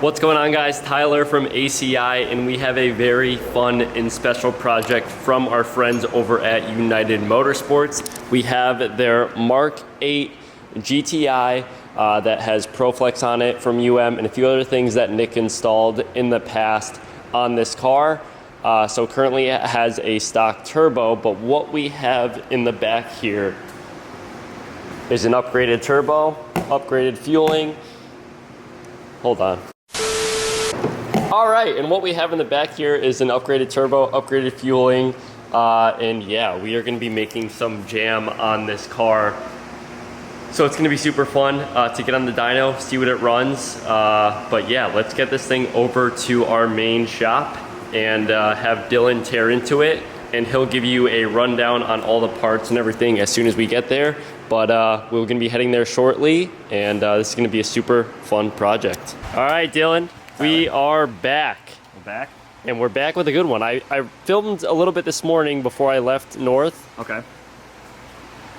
What's going on, guys? Tyler from ACI, and we have a very fun and special project from our friends over at United Motorsports. We have their Mark 8 GTI that has ProFlex on it from and a few other things that Nick installed in the past on this car. So currently it has a stock turbo, but what we have in the back here is an upgraded turbo, upgraded fueling. Hold on. All right, and what we have in the back here is an upgraded turbo, upgraded fueling, and yeah, we are gonna be making some jam on this car. So it's gonna be super fun to get on the dyno, see what it runs. But yeah, let's get this thing over to our main shop and have Dylan tear into it, and he'll give you a rundown on all the parts and everything as soon as we get there. But we're gonna be heading there shortly, and this is gonna be a super fun project. All right, Dylan. We are back. We're back? And we're back with a good one. I filmed a little bit this morning before I left north. Okay.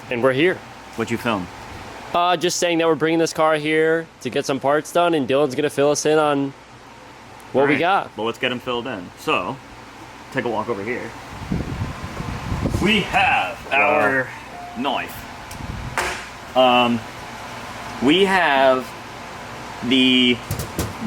And we're here. What'd you film? Just saying that we're bringing this car here to get some parts done, and Dylan's going to fill us in on what we got. Well, let's get him filled in. So, take a walk over here. We have our knife. We have the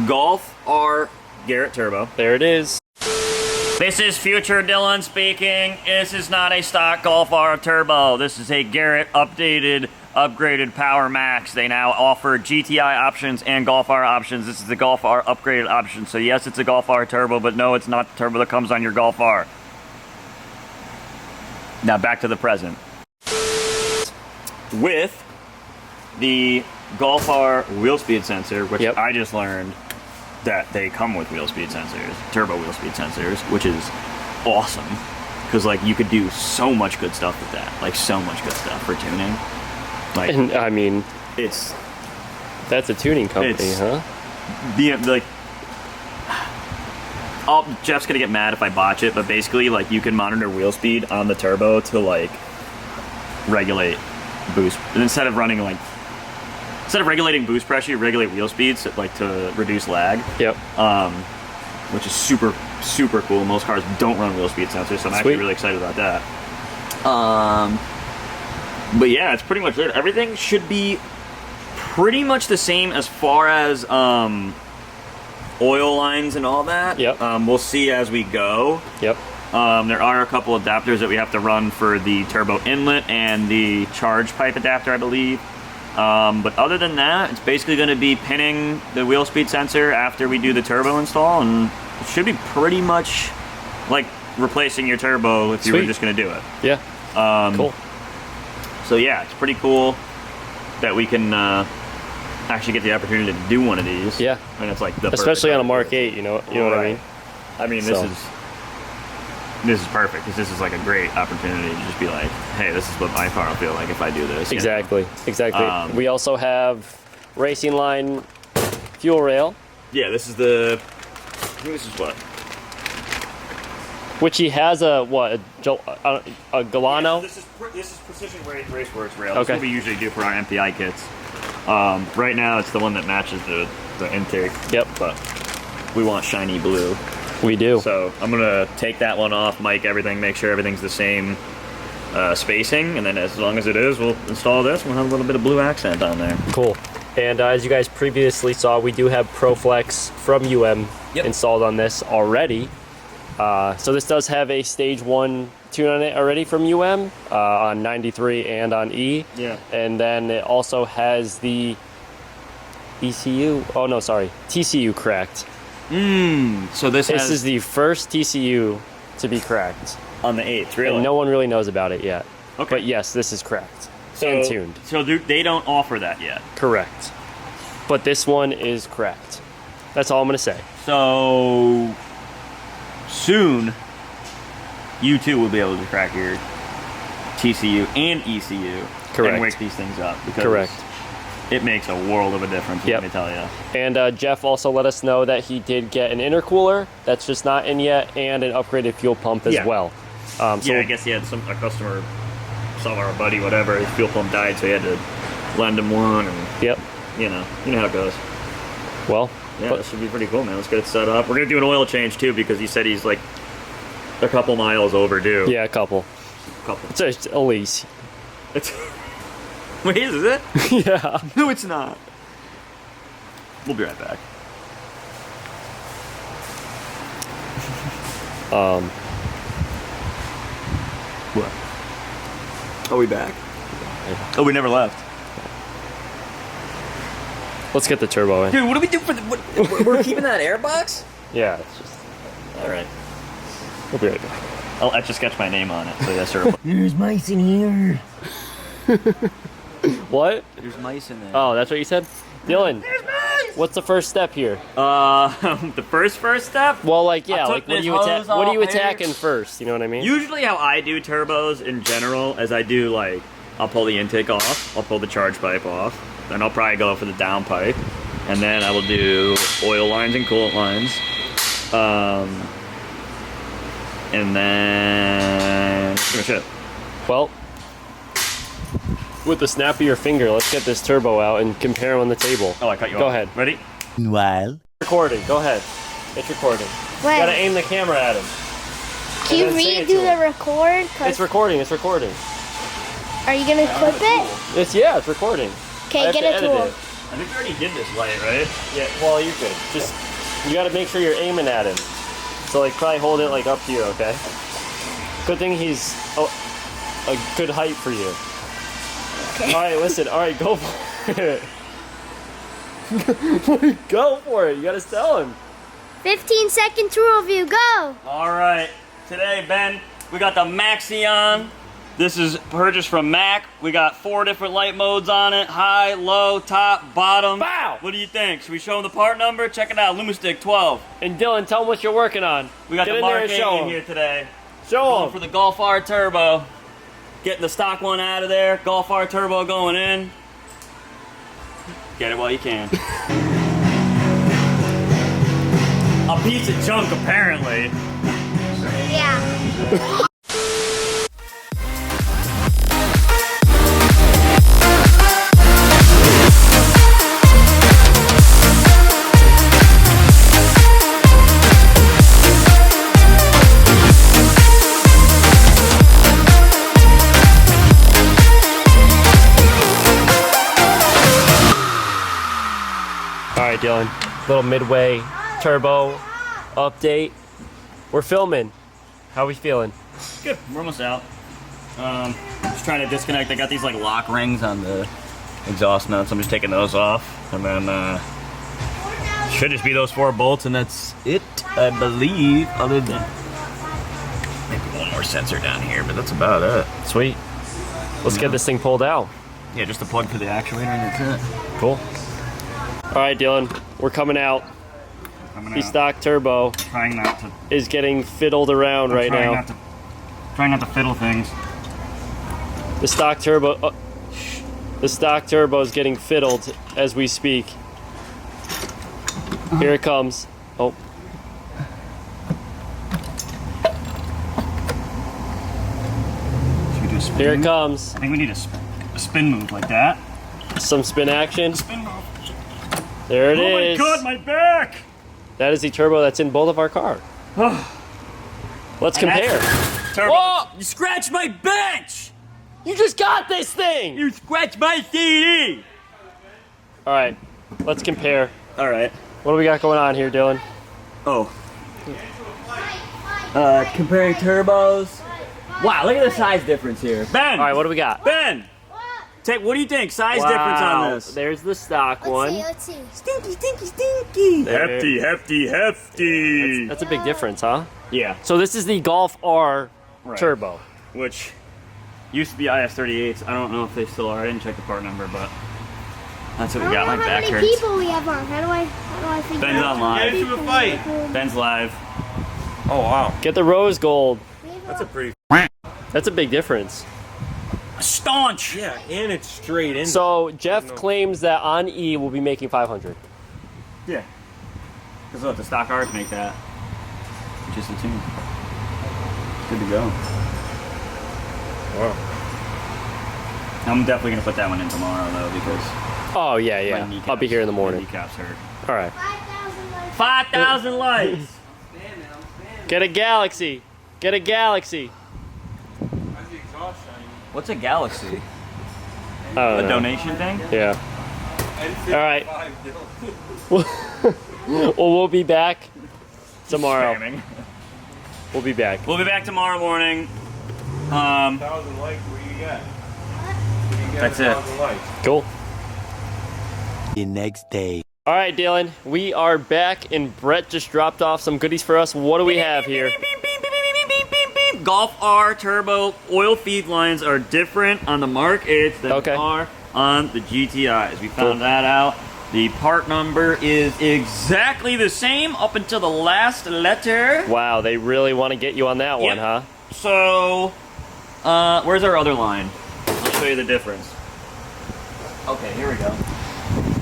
Golf R Garrett Turbo. There it is. This is future Dylan speaking. This is not a stock Golf R Turbo. This is a Garrett updated, upgraded Power Max. They now offer GTI options and Golf R options. This is the Golf R upgraded option. So yes, it's a Golf R Turbo, but no, it's not the turbo that comes on your Golf R. Now back to the present. With the Golf R wheel speed sensor, which I just learned that they come with wheel speed sensors, turbo wheel speed sensors, which is awesome. Because like you could do so much good stuff with that. Like so much good stuff for tuning. Like, And I mean, it's... that's a tuning company, huh? Like... Jeff's gonna get mad if I botch it, but basically like you can monitor wheel speed on the turbo to like regulate boost. And instead of regulating boost pressure, you regulate wheel speeds like to reduce lag. Yep. Which is super, super cool. Most cars don't run wheel speed sensors, so I'm actually really excited about that. But yeah, it's pretty much it. Everything should be pretty much the same as far as oil lines and all that. Yep. We'll see as we go. Yep. There are a couple adapters that we have to run for the turbo inlet and the charge pipe adapter, I believe. But other than that, it's basically going to be pinning the wheel speed sensor after we do the turbo install, and it should be pretty much like replacing your turbo if you were just going to do it. Yeah. Cool. So yeah, it's pretty cool that we can actually get the opportunity to do one of these. Yeah. And it's like the especially on a Mark 8, you know what I mean? I mean, this is perfect, because this is like a great opportunity to just be like, hey, this is what my car will feel like if I do this. Exactly, exactly. We also have racing line fuel rail. Yeah, this is the, I think this is what? Which he has a Galano? Yeah, this is Precision Raceworks rail. Okay. That's what we usually do for our MPI kits. Right now it's the one that matches the intake. Yep. But we want shiny blue. We do. So I'm gonna take that one off, mic everything, make sure everything's the same spacing, and then as long as it is, we'll install this. We'll have a little bit of blue accent on there. Cool. And as you guys previously saw, we do have ProFlex from installed on this already. So this does have a stage 1 tune on it already from on 93 and on E. Yeah. And then it also has the TCU cracked. So this is the first TCU to be cracked. On the 8th, really? And no one really knows about it yet. Okay. But yes, this is cracked and tuned. So they don't offer that yet? Correct. But this one is cracked. That's all I'm going to say. So soon, you too will be able to crack your TCU and ECU. Correct. And wake these things up. Because correct. It makes a world of a difference, let me tell you. And Jeff also let us know that he did get an intercooler that's just not in yet, and an upgraded fuel pump as well. So I guess he had a customer, our buddy, whatever, his fuel pump died, so he had to lend him one, and you know how it goes. Well, Yeah, this should be pretty cool, man. Let's get it set up. We're gonna do an oil change too because he said he's like a couple miles overdue. Yeah, a couple. It's just a lease. It's wait, is it? Yeah. No, it's not. We'll be right back. What? Are we back? Oh, we never left. Let's get the turbo in. Dude, what do we do for the... We're keeping that air box? Yeah, it's just... Alright. We'll be right back. I'll etch a sketch my name on it, so yes, sir. There's mice in here. What? There's mice in there. Oh, that's what you said? Dylan, what's the first step here? The first step? Well, like, yeah, took like, what this are hose you off attacking here. first? You know what I mean? Usually how I do turbos in general is I do like, I'll pull the intake off, I'll pull the charge pipe off, then I'll probably go for the down pipe, and then I will do oil lines and coolant lines. And then finish it. Well, with the snap of your finger, let's get this turbo out and compare them on the table. Oh, I cut you off. Go ahead. Ready? Meanwhile. Recording. Go ahead. It's recording. Wait, You gotta aim the camera at him. can you and then say it redo to him. the record? It's recording. It's recording. Are you gonna clip it? It's recording. I Okay, have get to a edit tool. it. I think we already did this light, right? Yeah. Well, you're good. Just you gotta make sure you're aiming at him. So like, probably hold it like up here. Okay. Good thing he's a good height for you. Okay. All right, listen. All right, go for it. Go for it. You gotta tell him. 15-second tool view, go! All right. Today, Ben, we got the Maxion. This is purchased from Mac. We got 4 different light modes on it: high, low, top, bottom. Wow. What do you think? Should we show them the part number? Check it out. Lumistick 12. And Dylan, tell him what you're working on. We got Get the in there Mark and 8 show in him. here today. Show Going him. for the Golf R Turbo. Getting the stock one out of there. Golf R Turbo going in. Get it while you can. A piece of junk, apparently. Yeah. All right, Dylan. Little midway turbo update. We're filming. How we feeling? Good. We're almost out. Just trying to disconnect. I got these like lock rings on the exhaust nuts. I'm just taking those off, and then should just be those 4 bolts, and that's it, I believe. Other than maybe one more sensor down here, but that's about it. Sweet. Let's get this thing pulled out. Yeah, just a plug for the actuator, and that's it. Cool. All right, Dylan. We're coming out. Coming The out. stock turbo Trying not to. is getting fiddled around right trying now. Not to, trying not to fiddle things. The stock turbo. The stock turbo is getting fiddled as we speak. Here it comes. Oh. Should we do a spin? Here it comes. I think we need a spin move like that. Some spin action. Spin move. There it Oh is. my god, my back! That is the turbo that's in both of our cars. Let's compare. Turbo. Whoa! You scratched my bench! You just got this thing! You scratched my CD! All right, let's compare. Alright. What do we got going on here, Dylan? Oh. Comparing turbos. Wow, look at the size difference here. Ben! All right, what do we got? Ben! What do you think? Size difference on this? There's the stock one. Let's see. Stinky, stinky, stinky! There. Hefty. That's a big difference, huh? Yeah. So this is the Golf R Right. Turbo. Which used to be IS38s. I don't know if they still are. I didn't check the part number, but that's what we got. I My don't know how back many hurts. people we have on. How do I figure Ben's out? on live. Get into a fight. Ben's live. Oh wow, Get the rose gold. that's a pretty. That's a big difference. Staunch! Yeah, and it's straight in. So Jeff claims that on E we'll be making 500. Yeah. Because look, the stock cars make that. Just a tune. Good to go. Wow. I'm definitely going to put that one in tomorrow, though, because Oh yeah, my yeah. kneecaps, I'll be here in the my morning. kneecaps hurt. All right. 5,000 likes. Get a Galaxy. Get a Galaxy. Why's the exhaust shining? What's a galaxy? I don't A know. donation thing? Yeah. N55 All right. Dylan. Well, we'll be back tomorrow. Spamming. We'll be back. We'll be back tomorrow morning. 1,000 likes, what do you get? What do you get? That's it. 1,000 likes. Cool. The next day. All right, Dylan, we are back, and Brett just dropped off some goodies for us. What do we have here? Golf R turbo oil feed lines are different on the Mark 8s than Okay. are on the GTIs. We found that out. The part number is exactly the same up until the last letter. Wow, they really want to get you on that one, Yep. huh? So, where's our other line? I'll show you the difference. Okay, here we go.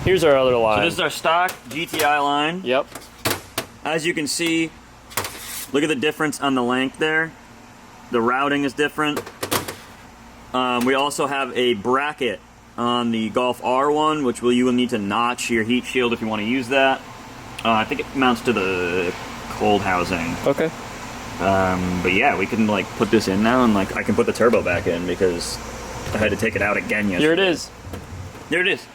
Here's our other So line. this is our stock GTI line. Yep. As you can see, look at the difference on the length there. The routing is different. We also have a bracket on the Golf R1, which you will need to notch your heat shield if you want to use that. I think it mounts to the cold housing. Okay. But yeah, we can like put this in now, and like I can put the turbo back in because I had to take it out again yesterday. Here it is. There it is.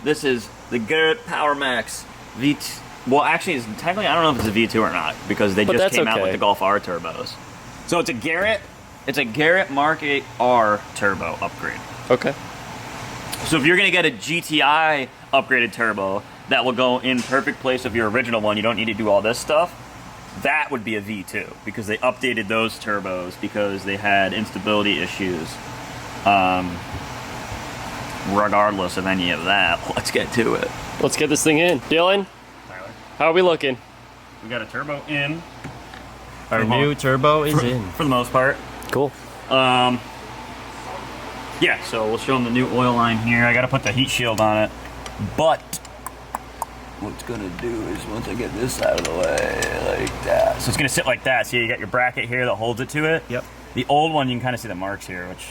This is the Garrett Power Max V2. Well, actually, technically, I don't know if it's a V2 or not because they But just that's came out okay. with the Golf R turbos. So it's a Garrett Mark 8 R turbo upgrade. Okay. So if you're gonna get a GTI upgraded turbo that will go in perfect place of your original one, you don't need to do all this stuff. That would be a V2 because they updated those turbos because they had instability issues. Regardless of any of that, let's get to it. Let's get this thing in. Dylan, Tyler, how are we looking? we got a turbo in. Our new turbo is in. For the most part. Cool. Yeah, so we'll show them the new oil line here. I gotta put the heat shield on it. But what's gonna do is once I get this out of the way, like that. So it's gonna sit like that. See, you got your bracket here that holds it to it. Yep. The old one, you can kind of see the marks here, which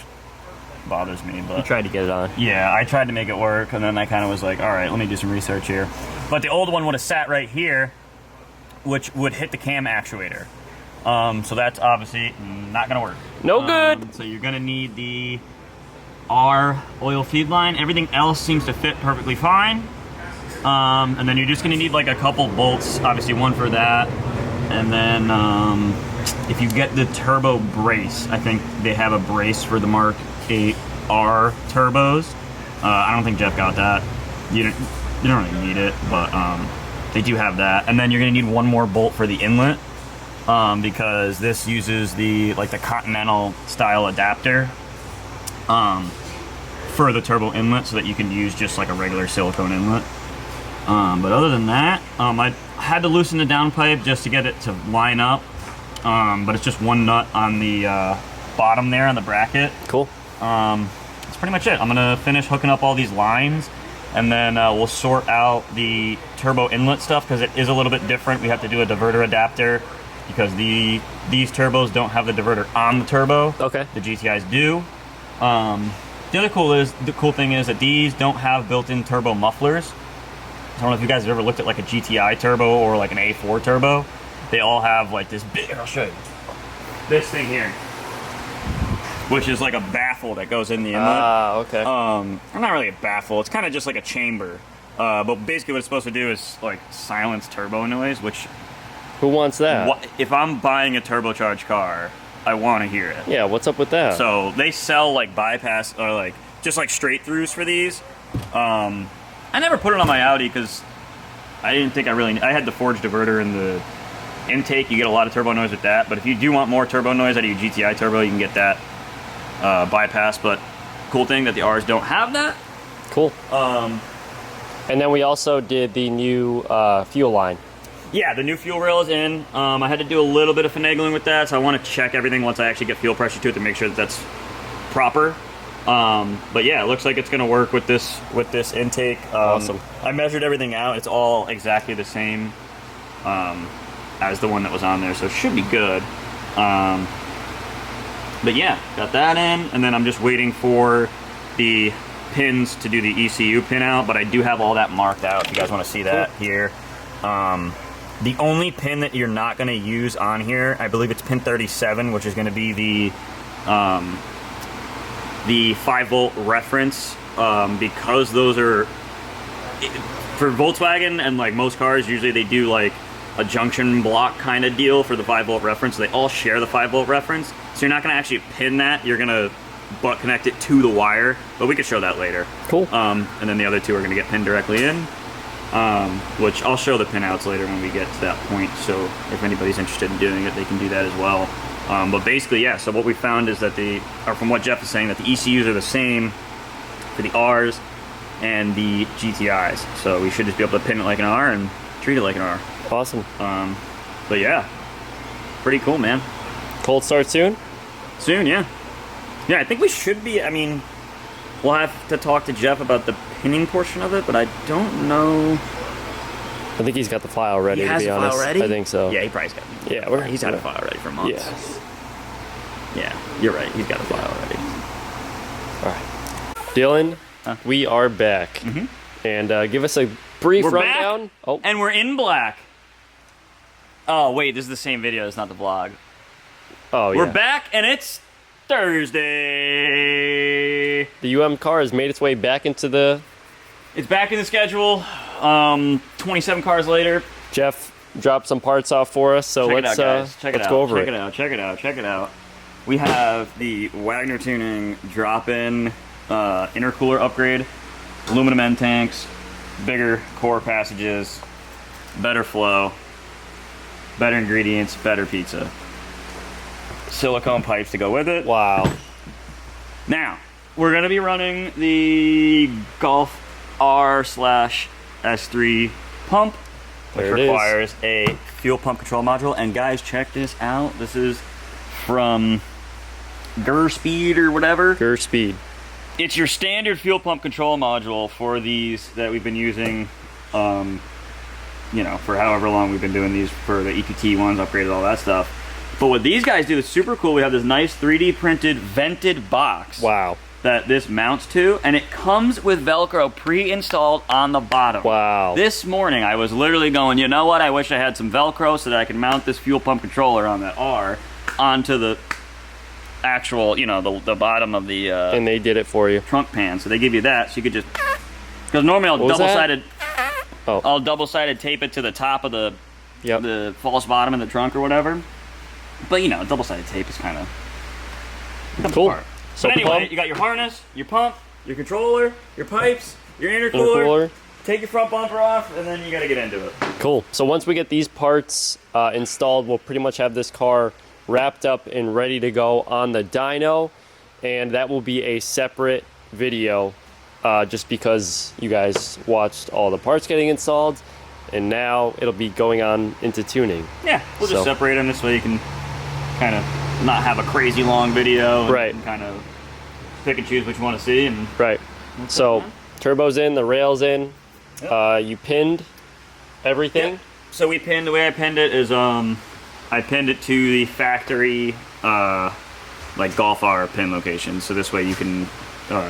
bothers me, but Tried to get it on. yeah, I tried to make it work, and then I kind of was like, all right, let me do some research here. But the old one would have sat right here, which would hit the cam actuator. So that's obviously not gonna work. No good. So you're gonna need the R oil feed line. Everything else seems to fit perfectly fine. And then you're just gonna need like a couple bolts, obviously one for that. And then if you get the turbo brace, I think they have a brace for the Mark 8 R turbos. I don't think Jeff got that. You don't really need it, but they do have that. And then you're gonna need one more bolt for the inlet. Because this uses the Continental style adapter for the turbo inlet, so that you can use just like a regular silicone inlet. But other than that, I had to loosen the downpipe just to get it to line up. But it's just one nut on the bottom there on the bracket. Cool. That's pretty much it. I'm gonna finish hooking up all these lines, and then we'll sort out the turbo inlet stuff because it is a little bit different. We have to do a diverter adapter because these turbos don't have the diverter on the turbo. Okay. The GTIs do. The other cool thing is that these don't have built-in turbo mufflers. I don't know if you guys have ever looked at like a GTI turbo or like an A4 turbo. They all have like this big, I'll show you, this thing here, which is like a baffle that goes in the inlet. Ah, okay. Not really a baffle, it's kind of just like a chamber. But basically what it's supposed to do is like silence turbo noise, which Who wants that? if I'm buying a turbocharged car, I want to hear it. Yeah, what's up with that? So they sell like bypass or like just like straight throughs for these. I never put it on my Audi because I didn't think I had the forged diverter in the intake. You get a lot of turbo noise with that, but if you do want more turbo noise out of your GTI turbo, you can get that bypass. But cool thing that the R's don't have that. Cool. And then we also did the new fuel line. Yeah, the new fuel rail is in. I had to do a little bit of finagling with that, so I want to check everything once I actually get fuel pressure to it to make sure that that's proper. But yeah, it looks like it's going to work with this intake. Awesome. I measured everything out. It's all exactly the same as the one that was on there, so it should be good. But yeah, got that in, and then I'm just waiting for the pins to do the ECU pin out, but I do have all that marked out if you guys want to see that here. The only pin that you're not going to use on here, I believe it's pin 37, which is going to be the 5-volt reference, because those are, for Volkswagen and like most cars, usually they do like a junction block kind of deal for the 5-volt reference. They all share the 5-volt reference, so you're not going to actually pin that. You're going to butt connect it to the wire, but we could show that later. Cool. And then the other two are going to get pinned directly in. Which I'll show the pinouts later when we get to that point, so if anybody's interested in doing it, they can do that as well. But basically, yeah, so what we found is that or from what Jeff is saying, that the ECUs are the same for the Rs and the GTIs, so we should just be able to pin it like an R and treat it like an R. Awesome. But yeah, pretty cool, man. Cold start soon? Soon, yeah. Yeah, I think we should be, I mean, we'll have to talk to Jeff about the pinning portion of it, but I don't know. I think he's got the file ready, He has to be the file honest. ready? I think so. Yeah, he probably's got it. Yeah, he's had a file ready for months. Yeah. Yeah, you're right. He's got a file ready. All right. Dylan, we are back. And give us a brief We're rundown. back, Oh, and we're in black. Oh, wait, this is the same video. It's not the vlog. oh yeah. We're back, and it's Thursday. The UM car has made its way back into the... It's back in the schedule. 27 cars later. Jeff dropped some parts off for us, so Check it let's out, guys. Check it let's out. go over Check it out. Check it out. Check it out. We have the Wagner Tuning drop-in intercooler upgrade, aluminum end tanks, bigger core passages, better flow, better ingredients, better pizza, silicone pipes to go with it. Wow. Now, we're going to be running the Golf R/S3 pump, which There it is. requires a fuel pump control module. And guys, check this out. This is from Speed or whatever. Speed. It's your standard fuel pump control module for these that we've been using, you know, for however long we've been doing these for the EPT ones, upgraded, all that stuff. But what these guys do is super cool. We have this nice 3D printed vented box. Wow. That this mounts to, and it comes with Velcro pre-installed on the bottom. Wow. This morning I was literally going, you know what, I wish I had some Velcro so that I could mount this fuel pump controller on that R onto the actual, you know, the bottom of the And they did it for you. trunk pan. So they give you that, so you could just, because normally I'll What was that? double-sided, Oh. I'll double-sided tape it to the top of the Yep. the false bottom in the trunk or whatever. But you know, double-sided tape is kind of Cool. apart. So But anyway, pump. you got your harness, your pump, your controller, your pipes, your intercooler. Intercooler. Take your front bumper off, and then you got to get into it. Cool. So once we get these parts installed, we'll pretty much have this car wrapped up and ready to go on the dyno, and that will be a separate video just because you guys watched all the parts getting installed, and now it'll be going on into tuning. Yeah, we'll just So- separate them this way you can kind of not have a crazy long video. And Right. kind of pick and choose what you want to see. And Right. So turbo's in, the rail's in. Yep. You pinned everything. Yep. So we pinned, the way I pinned it is I pinned it to the factory like Golf R pin location. So this way you can,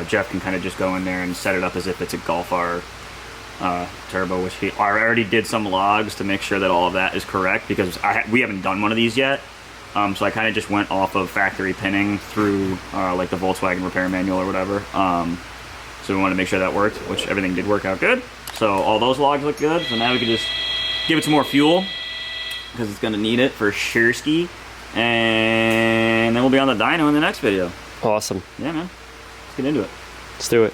Jeff can kind of just go in there and set it up as if it's a Golf R turbo, which I already did some logs to make sure that all of that is correct because we haven't done one of these yet. So I kind of just went off of factory pinning through like the Volkswagen repair manual or whatever. So we wanted to make sure that worked, which everything did work out good. So all those logs look good. So now we can just give it some more fuel because it's going to need it for sure ski. And then we'll be on the dyno in the next video. Awesome. Yeah, man. Let's get into it. Let's do it.